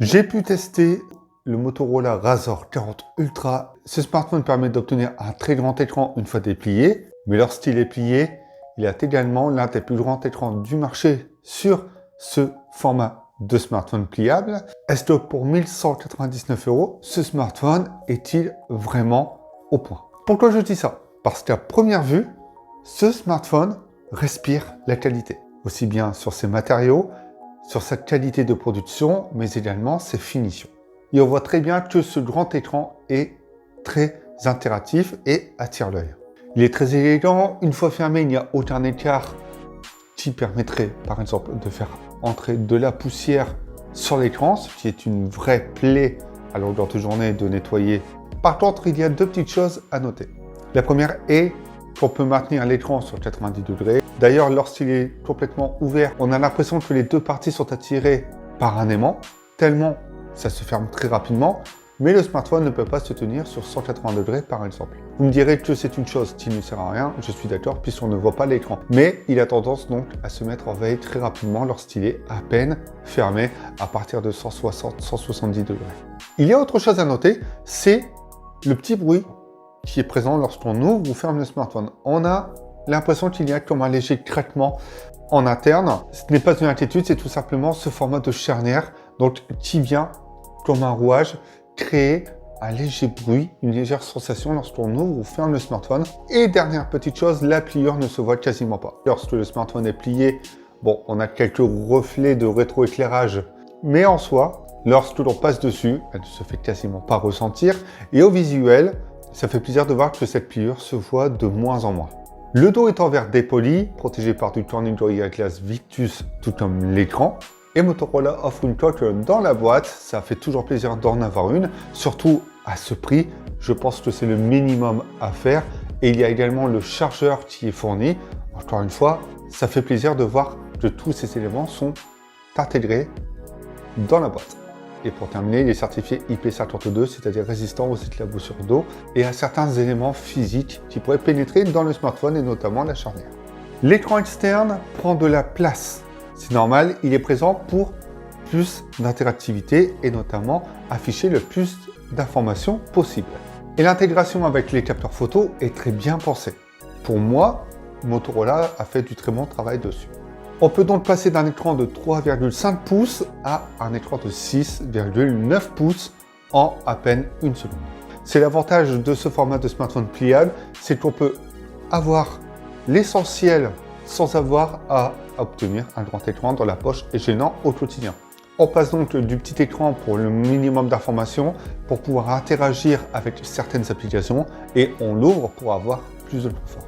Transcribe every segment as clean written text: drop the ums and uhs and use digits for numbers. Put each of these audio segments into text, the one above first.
J'ai pu tester le Motorola Razr 40 Ultra. Ce smartphone permet d'obtenir un très grand écran une fois déplié, mais lorsqu'il est plié, il a également l'un des plus grands écrans du marché sur ce format de smartphone pliable. Est-ce que pour 1199 €, ce smartphone est-il vraiment au point? Pourquoi je dis ça? Parce qu'à première vue, ce smartphone respire la qualité, aussi bien sur ses matériaux, sur sa qualité de production, mais également ses finitions. Et on voit très bien que ce grand écran est très interactif et attire l'œil. Il est très élégant, une fois fermé, il n'y a aucun écart qui permettrait par exemple de faire entrer de la poussière sur l'écran, ce qui est une vraie plaie à longueur de journée de nettoyer. Par contre, il y a deux petites choses à noter. La première est qu'on peut maintenir l'écran sur 90 degrés. D'ailleurs, lorsqu'il est complètement ouvert, on a l'impression que les deux parties sont attirées par un aimant, tellement ça se ferme très rapidement, mais le smartphone ne peut pas se tenir sur 180 degrés par exemple. Vous me direz que c'est une chose qui ne sert à rien, je suis d'accord, puisqu'on ne voit pas l'écran. Mais il a tendance donc à se mettre en veille très rapidement lorsqu'il est à peine fermé à partir de 160-170 degrés. Il y a autre chose à noter, c'est le petit bruit qui est présent lorsqu'on ouvre ou ferme le smartphone. On a l'impression qu'il y a comme un léger craquement en interne. Ce n'est pas une inquiétude, c'est tout simplement ce format de charnière donc, qui vient comme un rouage créer un léger bruit, une légère sensation lorsqu'on ouvre ou ferme le smartphone. Et dernière petite chose, la pliure ne se voit quasiment pas. Lorsque le smartphone est plié, bon, on a quelques reflets de rétroéclairage, mais en soi, lorsque l'on passe dessus, elle ne se fait quasiment pas ressentir. Et au visuel, ça fait plaisir de voir que cette pliure se voit de moins en moins. Le dos est en verre dépoli, protégé par du Corning Gorilla Glass Victus, tout comme l'écran. Et Motorola offre une coque dans la boîte, ça fait toujours plaisir d'en avoir une, surtout à ce prix, je pense que c'est le minimum à faire. Et il y a également le chargeur qui est fourni. Encore une fois, ça fait plaisir de voir que tous ces éléments sont intégrés dans la boîte. Et pour terminer, il est certifié IP52, c'est-à-dire résistant aux éclaboussures d'eau et à certains éléments physiques qui pourraient pénétrer dans le smartphone et notamment la charnière. L'écran externe prend de la place. C'est normal, il est présent pour plus d'interactivité et notamment afficher le plus d'informations possible. Et l'intégration avec les capteurs photo est très bien pensée. Pour moi, Motorola a fait du très bon travail dessus. On peut donc passer d'un écran de 3,5 pouces à un écran de 6,9 pouces en à peine une seconde. C'est l'avantage de ce format de smartphone pliable, c'est qu'on peut avoir l'essentiel sans avoir à obtenir un grand écran dans la poche et gênant au quotidien. On passe donc du petit écran pour le minimum d'informations pour pouvoir interagir avec certaines applications et on l'ouvre pour avoir plus de confort.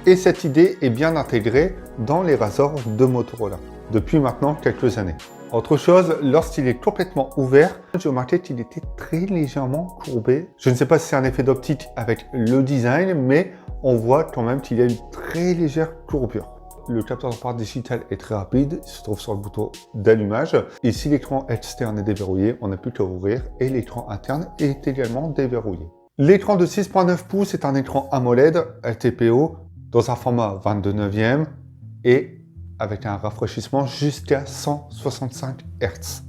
Et cette idée est bien intégrée dans les Razr de Motorola depuis maintenant quelques années. Autre chose, lorsqu'il est complètement ouvert, j'ai remarqué qu'il était très légèrement courbé. Je ne sais pas si c'est un effet d'optique avec le design, mais on voit quand même qu'il y a une très légère courbure. Le capteur d'empreinte digital est très rapide, il se trouve sur le bouton d'allumage. Et si l'écran externe est déverrouillé, on n'a plus qu'à ouvrir et l'écran interne est également déverrouillé. L'écran de 6,9 pouces est un écran AMOLED LTPO dans un format 22/9 et avec un rafraîchissement jusqu'à 165 Hz.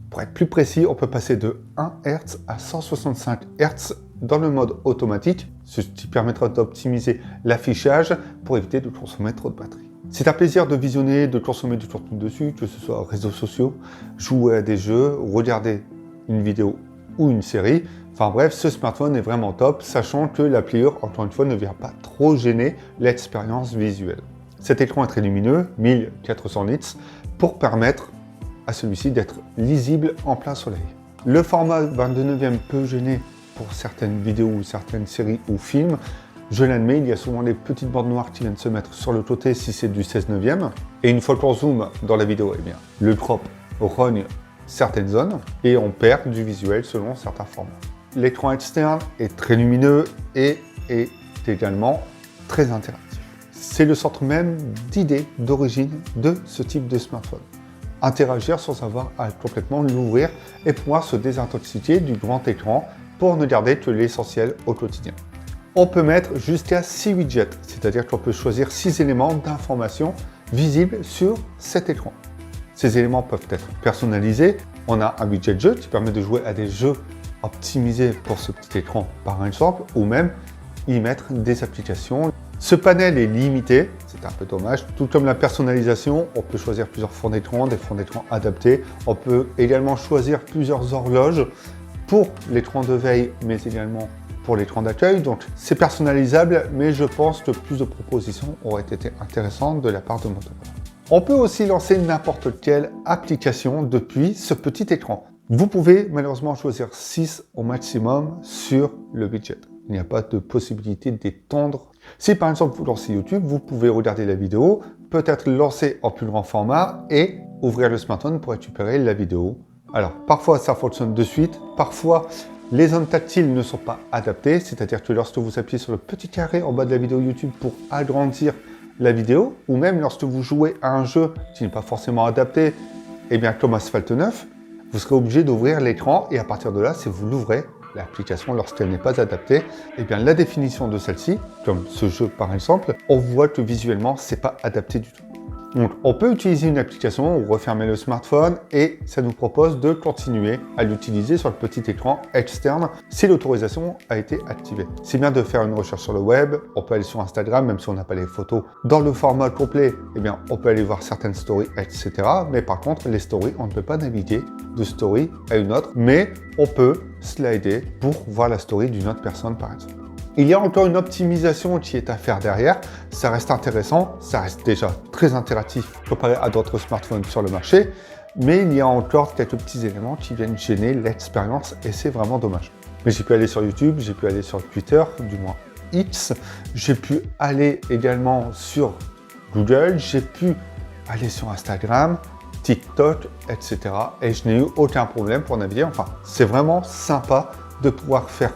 Pour être plus précis, on peut passer de 1 Hz à 165 Hz dans le mode automatique, ce qui permettra d'optimiser l'affichage pour éviter de consommer trop de batterie. C'est un plaisir de visionner, de consommer du contenu dessus, que ce soit réseaux sociaux, jouer à des jeux, regarder une vidéo ou une série. Enfin bref, ce smartphone est vraiment top, sachant que la pliure, encore une fois, ne vient pas trop gêner l'expérience visuelle. Cet écran est très lumineux, 1400 nits, pour permettre à celui-ci d'être lisible en plein soleil. Le format 22/9 peut gêner pour certaines vidéos ou certaines séries ou films. Je l'admets, il y a souvent les petites bordes noires qui viennent se mettre sur le côté si c'est du 16/9. Et une fois qu'on zoome dans la vidéo, eh bien, le crop rogne certaines zones et on perd du visuel selon certains formats. L'écran externe est très lumineux et est également très interactif. C'est le centre même d'idée d'origine de ce type de smartphone. Interagir sans avoir à complètement l'ouvrir et pouvoir se désintoxiquer du grand écran pour ne garder que l'essentiel au quotidien. On peut mettre jusqu'à 6 widgets, c'est-à-dire qu'on peut choisir 6 éléments d'information visibles sur cet écran. Ces éléments peuvent être personnalisés On a un budget de jeu qui permet de jouer à des jeux optimisés pour ce petit écran par exemple, ou même y mettre des applications. Ce panel est limité, c'est un peu dommage, tout comme la personnalisation, on peut choisir plusieurs fonds d'écran, des fonds d'écran adaptés. On peut également choisir plusieurs horloges pour l'écran de veille, mais également pour l'écran d'accueil. Donc c'est personnalisable, mais je pense que plus de propositions auraient été intéressantes de la part de Motorola. On peut aussi lancer n'importe quelle application depuis ce petit écran. Vous pouvez malheureusement choisir 6 au maximum sur le budget. Il n'y a pas de possibilité d'étendre. Si par exemple vous lancez YouTube, vous pouvez regarder la vidéo, peut-être lancer en plus grand format et ouvrir le smartphone pour récupérer la vidéo. Alors parfois ça fonctionne de suite, parfois les zones tactiles ne sont pas adaptées, c'est-à-dire que lorsque vous appuyez sur le petit carré en bas de la vidéo YouTube pour agrandir la vidéo, ou même lorsque vous jouez à un jeu qui n'est pas forcément adapté, et bien comme Asphalt 9, vous serez obligé d'ouvrir l'écran et à partir de là, si vous l'ouvrez, l'application, lorsqu'elle n'est pas adaptée, et bien la définition de celle-ci, comme ce jeu par exemple, on voit que visuellement, c'est pas adapté du tout. Donc, on peut utiliser une application ou refermer le smartphone et ça nous propose de continuer à l'utiliser sur le petit écran externe si l'autorisation a été activée. C'est bien de faire une recherche sur le web, on peut aller sur Instagram, même si on n'a pas les photos dans le format complet, eh bien, on peut aller voir certaines stories, etc. Mais par contre, les stories, on ne peut pas naviguer de story à une autre, mais on peut slider pour voir la story d'une autre personne, par exemple. Il y a encore une optimisation qui est à faire derrière. Ça reste intéressant, ça reste déjà très interactif comparé à d'autres smartphones sur le marché, mais il y a encore quelques petits éléments qui viennent gêner l'expérience et c'est vraiment dommage. Mais j'ai pu aller sur YouTube, j'ai pu aller sur Twitter, du moins X, j'ai pu aller également sur Google, j'ai pu aller sur Instagram, TikTok, etc. Et je n'ai eu aucun problème pour naviguer. Enfin, c'est vraiment sympa de pouvoir faire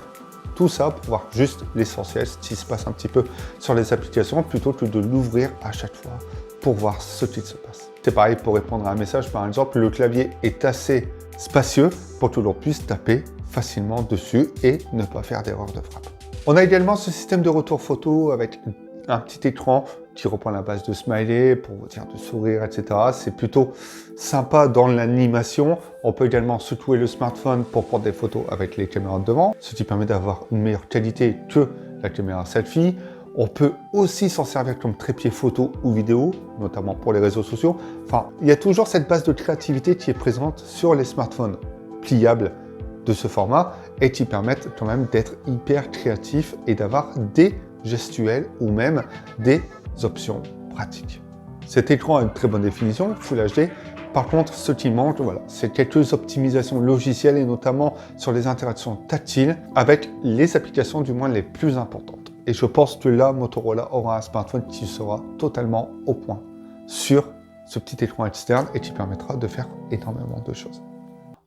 tout ça pour voir juste l'essentiel, ce qui se passe un petit peu sur les applications, plutôt que de l'ouvrir à chaque fois pour voir ce qui se passe. C'est pareil pour répondre à un message, par exemple, le clavier est assez spacieux pour que l'on puisse taper facilement dessus et ne pas faire d'erreur de frappe. On a également ce système de retour photo avec un petit écran qui reprend la base de smiley pour vous dire de sourire, etc. C'est plutôt sympa dans l'animation. On peut également secouer le smartphone pour prendre des photos avec les caméras de devant, ce qui permet d'avoir une meilleure qualité que la caméra selfie. On peut aussi s'en servir comme trépied photo ou vidéo, notamment pour les réseaux sociaux. Enfin, il y a toujours cette base de créativité qui est présente sur les smartphones pliables de ce format et qui permettent quand même d'être hyper créatifs et d'avoir des gestuels ou même des options pratiques. Cet écran a une très bonne définition, Full HD. Par contre, ce qui manque, voilà, c'est quelques optimisations logicielles et notamment sur les interactions tactiles avec les applications du moins les plus importantes. Et je pense que là, Motorola aura un smartphone qui sera totalement au point sur ce petit écran externe et qui permettra de faire énormément de choses.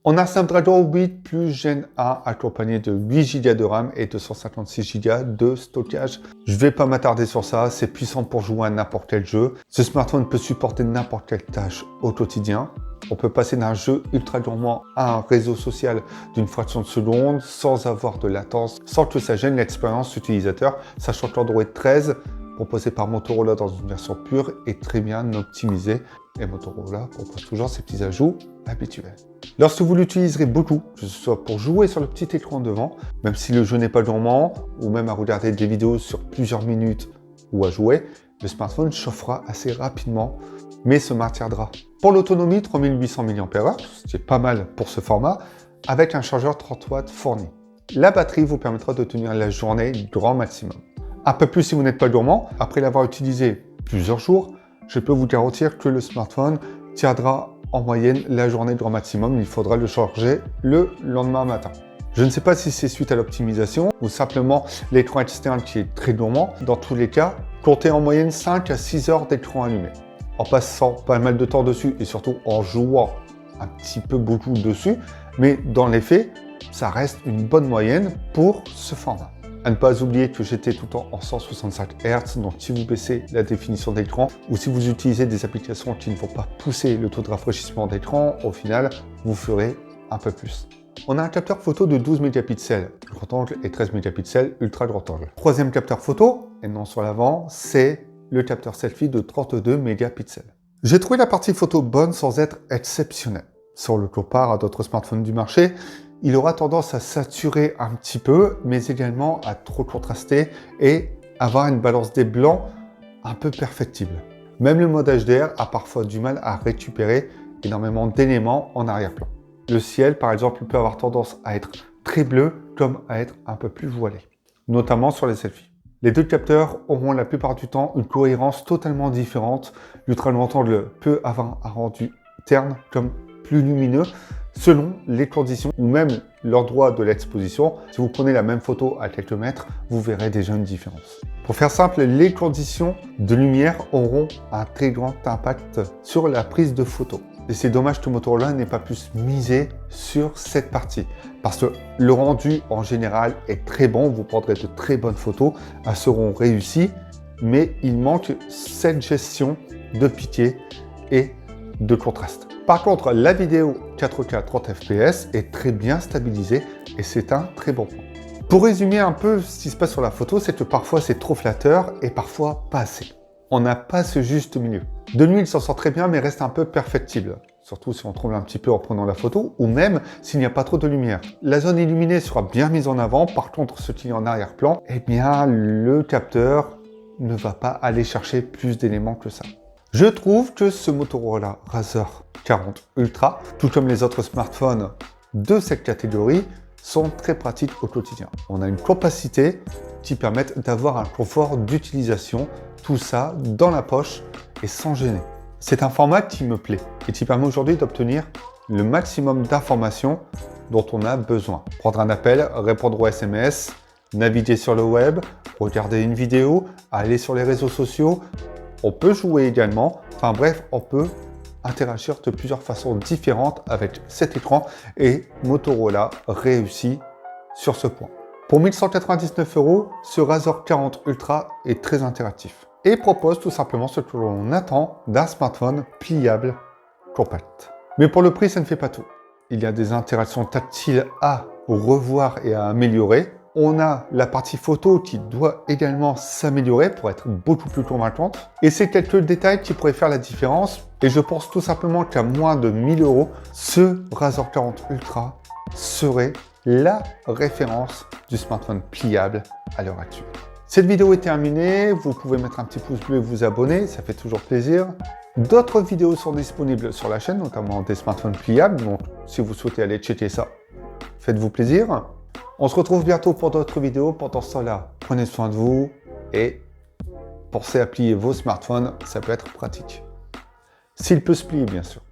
On a Snapdragon 8 Plus Gen 1 accompagné de 8 Go de RAM et 256 Go de stockage. Je ne vais pas m'attarder sur ça, c'est puissant pour jouer à n'importe quel jeu. Ce smartphone peut supporter n'importe quelle tâche au quotidien. On peut passer d'un jeu ultra gourmand à un réseau social d'une fraction de seconde sans avoir de latence, sans que ça gêne l'expérience utilisateur, sachant que l'Android 13 proposé par Motorola dans une version pure est très bien optimisé et Motorola propose toujours ses petits ajouts habituels. Lorsque vous l'utiliserez beaucoup, que ce soit pour jouer sur le petit écran devant, même si le jeu n'est pas gourmand, ou même à regarder des vidéos sur plusieurs minutes ou à jouer, le smartphone chauffera assez rapidement, mais se maintiendra. Pour l'autonomie, 3800 mAh, ce qui est pas mal pour ce format, avec un chargeur 30 watts fourni. La batterie vous permettra de tenir la journée grand maximum. Un peu plus si vous n'êtes pas gourmand. Après l'avoir utilisé plusieurs jours, je peux vous garantir que le smartphone tiendra en moyenne la journée grand maximum. Il faudra le charger le lendemain matin. Je ne sais pas si c'est suite à l'optimisation ou simplement l'écran externe qui est très gourmand. Dans tous les cas, comptez en moyenne 5 à 6 heures d'écran allumé. En passant pas mal de temps dessus et surtout en jouant un petit peu beaucoup dessus, mais dans les faits, ça reste une bonne moyenne pour ce format. À ne pas oublier que j'étais tout le temps en 165 Hz, donc si vous baissez la définition d'écran ou si vous utilisez des applications qui ne vont pas pousser le taux de rafraîchissement d'écran, au final, vous ferez un peu plus. On a un capteur photo de 12 mégapixels grand angle et 13 mégapixels ultra grand angle. Troisième capteur photo, et non sur l'avant, c'est le capteur selfie de 32 mégapixels. J'ai trouvé la partie photo bonne sans être exceptionnelle. Si on le compare à d'autres smartphones du marché, il aura tendance à saturer un petit peu, mais également à trop contraster et avoir une balance des blancs un peu perfectible. Même le mode HDR a parfois du mal à récupérer énormément d'éléments en arrière-plan. Le ciel, par exemple, peut avoir tendance à être très bleu comme à être un peu plus voilé, notamment sur les selfies. Les deux capteurs auront la plupart du temps une cohérence totalement différente. L'ultra grand angle peut avoir un rendu terne comme plus lumineux selon les conditions ou même l'endroit de l'exposition. Si vous prenez la même photo à quelques mètres, vous verrez déjà une différence. Pour faire simple, les conditions de lumière auront un très grand impact sur la prise de photo. Et c'est dommage que Motorola n'ait pas pu se miser sur cette partie. Parce que le rendu en général est très bon, vous prendrez de très bonnes photos, elles seront réussies, mais il manque cette gestion de piqué et de contraste. Par contre, la vidéo 4K 30 fps est très bien stabilisée et c'est un très bon point. Pour résumer un peu ce qui se passe sur la photo, c'est que parfois c'est trop flatteur et parfois pas assez. On n'a pas ce juste milieu. De nuit, il s'en sort très bien, mais reste un peu perfectible. Surtout si on tremble un petit peu en prenant la photo, ou même s'il n'y a pas trop de lumière. La zone illuminée sera bien mise en avant, par contre, ce qui est en arrière-plan, eh bien, le capteur ne va pas aller chercher plus d'éléments que ça. Je trouve que ce Motorola Razr 40 Ultra, tout comme les autres smartphones de cette catégorie, sont très pratiques au quotidien. On a une capacité qui permet d'avoir un confort d'utilisation, tout ça dans la poche et sans gêner. C'est un format qui me plaît et qui permet aujourd'hui d'obtenir le maximum d'informations dont on a besoin. Prendre un appel, répondre aux SMS, naviguer sur le web, regarder une vidéo, aller sur les réseaux sociaux. On peut jouer également. Enfin bref, on peut interagir de plusieurs façons différentes avec cet écran et Motorola réussit sur ce point. Pour 1199 €, ce Razr 40 Ultra est très interactif et propose tout simplement ce que l'on attend d'un smartphone pliable compact. Mais pour le prix, ça ne fait pas tout. Il y a des interactions tactiles à revoir et à améliorer. On a la partie photo qui doit également s'améliorer pour être beaucoup plus convaincante. Et c'est quelques détails qui pourraient faire la différence. Et je pense tout simplement qu'à moins de 1000 €, ce Razr 40 Ultra serait la référence du smartphone pliable à l'heure actuelle. Cette vidéo est terminée, vous pouvez mettre un petit pouce bleu et vous abonner, ça fait toujours plaisir. D'autres vidéos sont disponibles sur la chaîne, notamment des smartphones pliables, donc si vous souhaitez aller checker ça, faites-vous plaisir. On se retrouve bientôt pour d'autres vidéos, pendant ce temps-là, prenez soin de vous et pensez à plier vos smartphones, ça peut être pratique. S'il peut se plier, bien sûr.